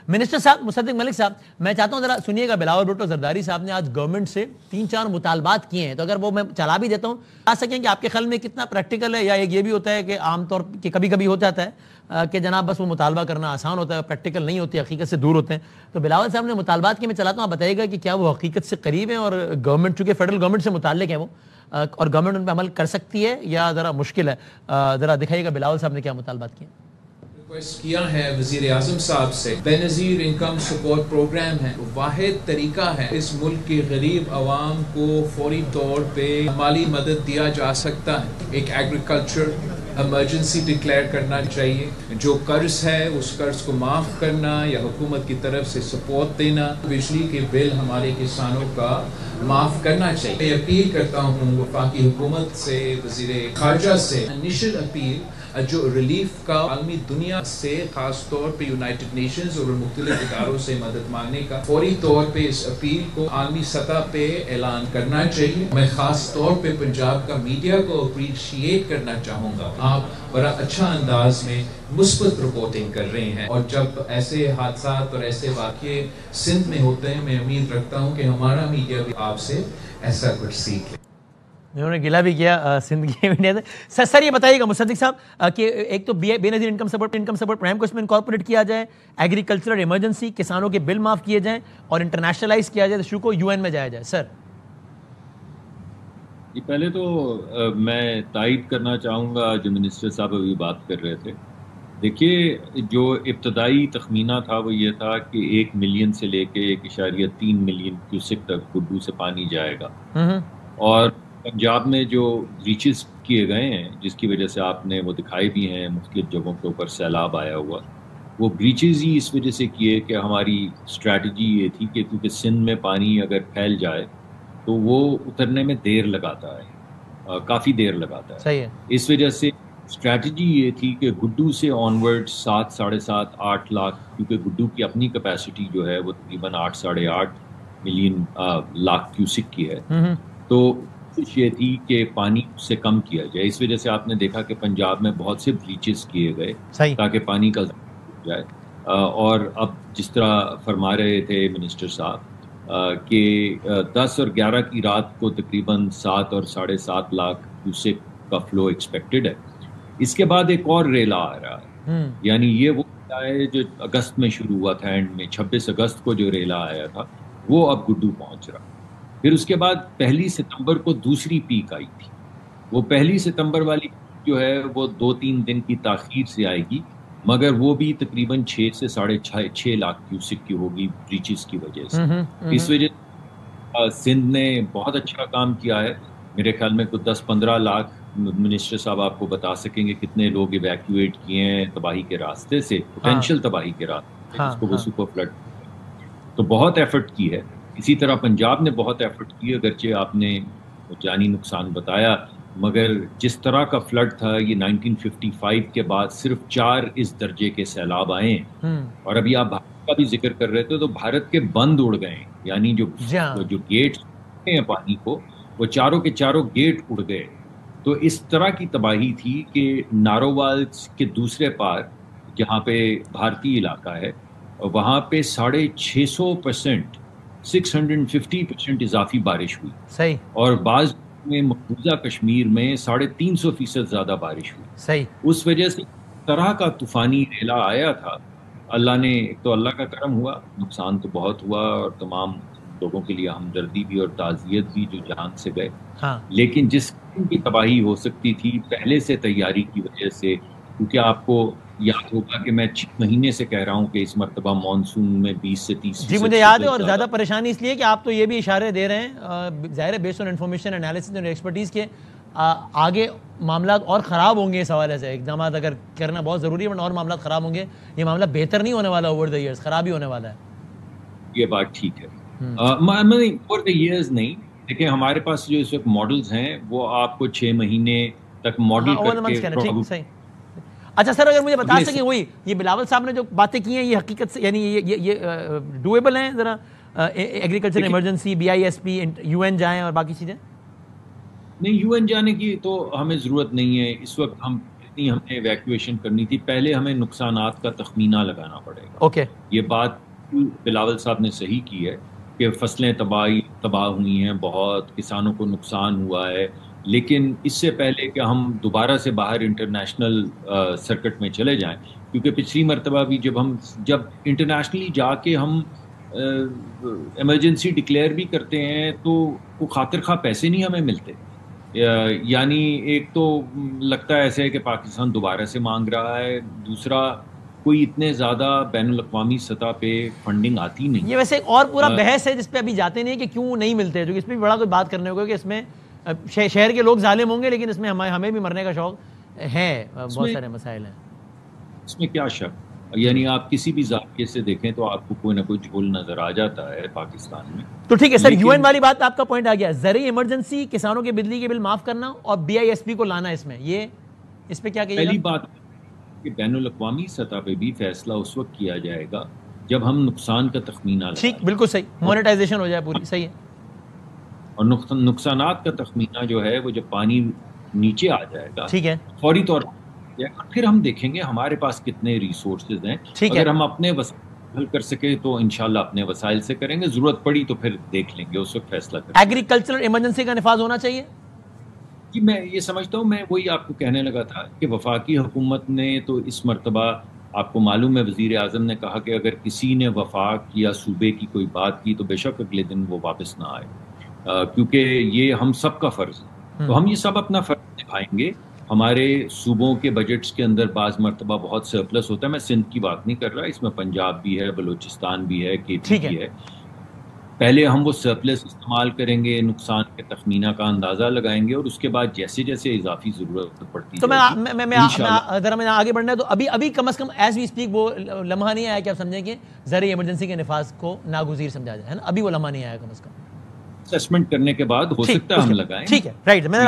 Minister صاحب مصدق ملک صاحب, میں چاہتا ہوں ذرا سنیے گا. بلاول بھٹو زرداری صاحب نے آج گورنمنٹ سے 3-4 مطالبات کیے ہیں, تو اگر وہ میں چلا بھی دیتا ہوں, آ سکیں کہ آپ کے خیال میں کتنا پریکٹیکل ہے, یا ایک یہ بھی ہوتا ہے کہ عام طور کہ کبھی کبھی ہو جاتا ہے کہ جناب بس وہ مطالبہ کرنا آسان ہوتا ہے, پریکٹیکل نہیں ہوتی, حقیقت سے دور ہوتے ہیں. تو بلاول صاحب نے مطالبات کی, میں چلاتا ہوں, آپ بتائیے گا کہ کیا وہ حقیقت سے قریب ہیں, اور گورنمنٹ چونکہ فیڈرل گورنمنٹ سے متعلق ہے وہ, اور گورنمنٹ ان پہ عمل کر سکتی ہے یا ذرا مشکل ہے. ذرا دکھائیے گا بلاول صاحب نے کیا مطالبات کیے. ریکویسٹ کیا ہے وزیر اعظم صاحب سے, بے نظیر انکم سپورٹ پروگرام ہے, واحد طریقہ ہے اس ملک کے غریب عوام کو فوری طور پہ مالی مدد دیا جا سکتا ہے. ایک ایگریکلچر ایمرجنسی ڈکلیئر کرنا چاہیے, جو قرض ہے اس قرض کو معاف کرنا یا حکومت کی طرف سے سپورٹ دینا, بجلی کے بل ہمارے کسانوں کا معاف کرنا چاہیے. میں اپیل کرتا ہوں وفاقی حکومت سے, وزیر خارجہ سے, انیشل اپیل جو ریلیف کا عالمی دنیا سے, خاص طور پہ یونائٹڈ نیشنز اور مختلف اداروں سے مدد مانگنے کا, فوری طور پہ اس اپیل کو عالمی سطح پہ اعلان کرنا چاہیے. میں خاص طور پہ پنجاب کا میڈیا کو اپریشیٹ کرنا چاہوں گا, آپ بڑا اچھا انداز میں مثبت رپورٹنگ کر رہے ہیں, اور جب ایسے حادثات اور ایسے واقعے سندھ میں ہوتے ہیں, میں امید رکھتا ہوں کہ ہمارا میڈیا بھی آپ سے ایسا کچھ سیکھ لے. انہوں نے گلا بھی کیا سندھ کی میڈیا سے. سر یہ بتائیے گا مصدق صاحب کہ ایک تو بے نظیر انکم سپورٹ پروگرام کو اس میں انکارپوریٹ کیا جائے, ایگریکلچرل ایمرجنسی, کسانوں کے بل معاف کیے جائیں, اور انٹرنیشنلائز کیا جائے, ایشو کو UN میں جایا جائے. سر پہلے تو میں تائید کرنا چاہوں گا جو منسٹر صاحب ابھی بات کر رہے تھے. دیکھیے, جو ابتدائی تخمینہ تھا وہ یہ تھا کہ 1 ملین سے لے کے 1.3 ملین کیوسک تک گڈو سے پانی جائے گا, اور پنجاب میں جو بریچز کیے گئے ہیں جس کی وجہ سے آپ نے وہ دکھائے بھی ہیں مختلف جگہوں کے اوپر سیلاب آیا ہوا, وہ بریچز ہی اس وجہ سے کیے کہ ہماری اسٹریٹجی یہ تھی کہ کیونکہ سندھ میں پانی اگر پھیل جائے تو وہ اترنے میں دیر لگاتا ہے, کافی دیر لگاتا ہے. صحیح ہے. اس وجہ سے اسٹریٹجی یہ تھی کہ گڈو سے آنورڈ 7-8.5 لاکھ, کیونکہ گڈو کی اپنی کیپیسٹی جو ہے وہ تقریباً 8-8.5 ملین لاکھ کیوسک کی ہے, تو یہ تھی کہ پانی اس سے کم کیا جائے. اس وجہ سے آپ نے دیکھا کہ پنجاب میں بہت سے بریچز کیے گئے تاکہ پانی کا جائے. اور اب جس طرح فرما رہے تھے منسٹر صاحب کہ 10 اور 11 کی رات کو تقریباً 7 اور 7.5 لاکھ کیوسک کا فلو ایکسپیکٹڈ ہے. اس کے بعد ایک اور ریلا آ رہا ہے, یعنی یہ وہ ہے جو اگست میں شروع ہوا تھا, اینڈ میں 26 اگست کو جو ریلا آیا تھا وہ اب گڈو پہنچ رہا. پھر اس کے بعد 1 ستمبر کو دوسری پیک آئی تھی. وہ 1 ستمبر والی جو ہے وہ 2-3 دن کی تاخیر سے آئے گی, مگر وہ بھی تقریباً 6 سے 6.5 لاکھ کیوسک کی ہوگی بریچز کی وجہ سے. اس وجہ سے سندھ نے بہت اچھا کام کیا ہے. میرے خیال میں کوئی 10-15 لاکھ, منسٹر صاحب آپ کو بتا سکیں گے کتنے لوگ ایویکویٹ کیے ہیں تباہی کے راستے سے, پوٹینشیل تباہی کے راستے جس کو وہ سپر فلڈ, تو بہت ایفرٹ کی ہے. اسی طرح پنجاب نے بہت ایفرٹ کی, اگرچہ آپ نے جانی نقصان بتایا, مگر جس طرح کا فلڈ تھا یہ 1955 کے بعد صرف 4 اس درجے کے سیلاب آئے ہیں. اور ابھی آپ بھارت کا بھی ذکر کر رہے تھے, تو بھارت کے بند اڑ گئے ہیں, یعنی جو گیٹ ہیں پانی کو, وہ چاروں کے چاروں گیٹ اڑ گئے. تو اس طرح کی تباہی تھی کہ نارووال کے دوسرے پار جہاں پہ بھارتی علاقہ ہے, وہاں پہ 650%, 650% اضافی بارش ہوئی. صحیح. اور بعض میں مقبوضہ کشمیر میں 350% زیادہ بارش ہوئی. صحیح. اس وجہ سے طرح کا طوفانی ریلا آیا تھا. اللہ نے, ایک تو اللہ کا کرم ہوا, نقصان تو بہت ہوا, اور تمام لوگوں کے لیے ہمدردی بھی اور تعزیت بھی جو جان سے گئے. لیکن جس کی تباہی ہو سکتی تھی پہلے سے تیاری کی وجہ سے, کیونکہ آپ کو یاد ہوگا کہ میں 6 مہینے سے کہہ رہا ہوں کہ اس مرتبہ مانسون میں 20 سے 30. جی مجھے یاد ہے, اور زیادہ پریشانی اس لیے کہ آپ تو یہ بھی اشارے دے رہے ہیں, ظاہر ہے بیسڈ آن انفارمیشن انالیسس اور ایکسپرٹیز کے, آگے معاملات اور خراب ہوں گے. اس حوالے سے اقدامات اگر کرنا بہت ضروری ہے, ورنہ اور معاملات خراب ہوں گے. یہ معاملہ بہتر نہیں ہونے والا, اوور دا ایئرز خراب ہی ہونے والا ہے. یہ بات ٹھیک ہے, اوور دا ایئرز نہیں. دیکھیں ہمارے پاس جو اس وقت ماڈلز ہیں وہ آپ کو 6 مہینے تک ماڈل کر کے. اچھا سر, اگر مجھے بتا سکیں وہی یہ بلاول صاحب نے جو باتیں کی ہیں یہ حقیقت سے, یعنی یہ ڈویبل ہیں؟ ذرا ایگریکلچر ایمرجنسی, BISP, UN جائیں اور باقی چیزیں. نہیں, UN جانے کی تو ہمیں ضرورت نہیں ہے اس وقت. ہم جتنی ہم نے ایویکویشن کرنی تھی، پہلے ہمیں نقصانات کا تخمینہ لگانا پڑے گا. اوکے، یہ بات بلاول صاحب نے صحیح کی ہے کہ فصلیں تباہ ہوئی ہیں، بہت کسانوں کو نقصان ہوا ہے، لیکن اس سے پہلے کہ ہم دوبارہ سے باہر انٹرنیشنل سرکٹ میں چلے جائیں، کیونکہ پچھلی مرتبہ بھی جب انٹرنیشنلی جا کے ہم ایمرجنسی ڈکلیئر بھی کرتے ہیں تو وہ خاطر خواہ پیسے نہیں ہمیں ملتے. یعنی ایک تو لگتا ہے ایسے ہے کہ پاکستان دوبارہ سے مانگ رہا ہے، دوسرا کوئی اتنے زیادہ بین الاقوامی سطح پہ فنڈنگ آتی نہیں. یہ ویسے ایک اور پورا بحث ہے جس پہ ابھی جاتے نہیں کہ کیوں نہیں ملتے، جو اس پہ بھی بڑا کوئی بات کرنے ہوگا کہ اس میں شہر کے لوگ ظالم ہوں گے لیکن اس میں ہمیں بھی مرنے کا شوق ہے، بہت سارے مسائل ہیں. اس میں کیا شک، یعنی آپ کسی بھی زاویے سے دیکھیں تو آپ کو کوئی نہ کوئی جھول نظر آ جاتا ہے پاکستان میں. تو ٹھیک ہے سر، یو این والی بات آپ کا پوائنٹ آ گیا، زرعی ایمرجنسی، کسانوں کے بجلی کے بل معاف کرنا اور بی آئی ایس پی کو لانا، اس میں یہ اس پہ کیا کہیے گا؟ پہلی بات کہ بین الاقوامی سطح پہ بھی فیصلہ اس وقت کیا جائے گا جب ہم نقصان کا تخمینہ لگائیں. ٹھیک، بالکل صحیح، مونیٹائزیشن ہو جائے پوری، صحیح ہے. اور نقصانات کا تخمینہ جو ہے وہ جب پانی نیچے آ جائے گا ٹھیک ہے، فوری طور پر پھر ہم دیکھیں گے ہمارے پاس کتنے ریسورسز ہیں. اگر ہم اپنے وسائل حل کر سکے تو انشاءاللہ اپنے وسائل سے کریں گے، ضرورت پڑی تو پھر دیکھ لیں گے، اس وقت فیصلہ کریں گے. ایگریکلچرل ایمرجنسی کا نفاذ ہونا چاہیے. جی میں یہ سمجھتا ہوں، میں وہی آپ کو کہنے لگا تھا کہ وفاقی حکومت نے تو اس مرتبہ، آپ کو معلوم ہے وزیر اعظم نے کہا کہ اگر کسی نے وفاق یا صوبے کی کوئی بات کی تو بے شک اگلے دن وہ واپس نہ آئے، کیونکہ یہ ہم سب کا فرض ہے. تو ہم یہ سب اپنا فرض نبھائیں گے. ہمارے صوبوں کے بجٹس کے اندر بعض مرتبہ بہت سرپلس ہوتا ہے، میں سندھ کی بات نہیں کر رہا، اس میں پنجاب بھی ہے، بلوچستان بھی ہے، کے پی بھی ہے. پہلے ہم وہ سرپلس استعمال کریں گے، نقصان کے تخمینہ کا اندازہ لگائیں گے، اور اس کے بعد جیسے جیسے اضافی ضرورت پڑتی تو میں آگے بڑھنا ہے تو ابھی کم از کم ایز وی اسپیک وہ لمحہ نہیں آیا کہ آپ سمجھیں کہ زرعی ایمرجنسی کے نفاذ کو ناگزیر سمجھا جائے، ہے نا؟ ابھی وہ لمحہ نہیں آیا کم از کم. اسسمنٹ کرنے کے بعد ہو سکتا ہے ہم لگائیں. ٹھیک ہے، رائٹ. میں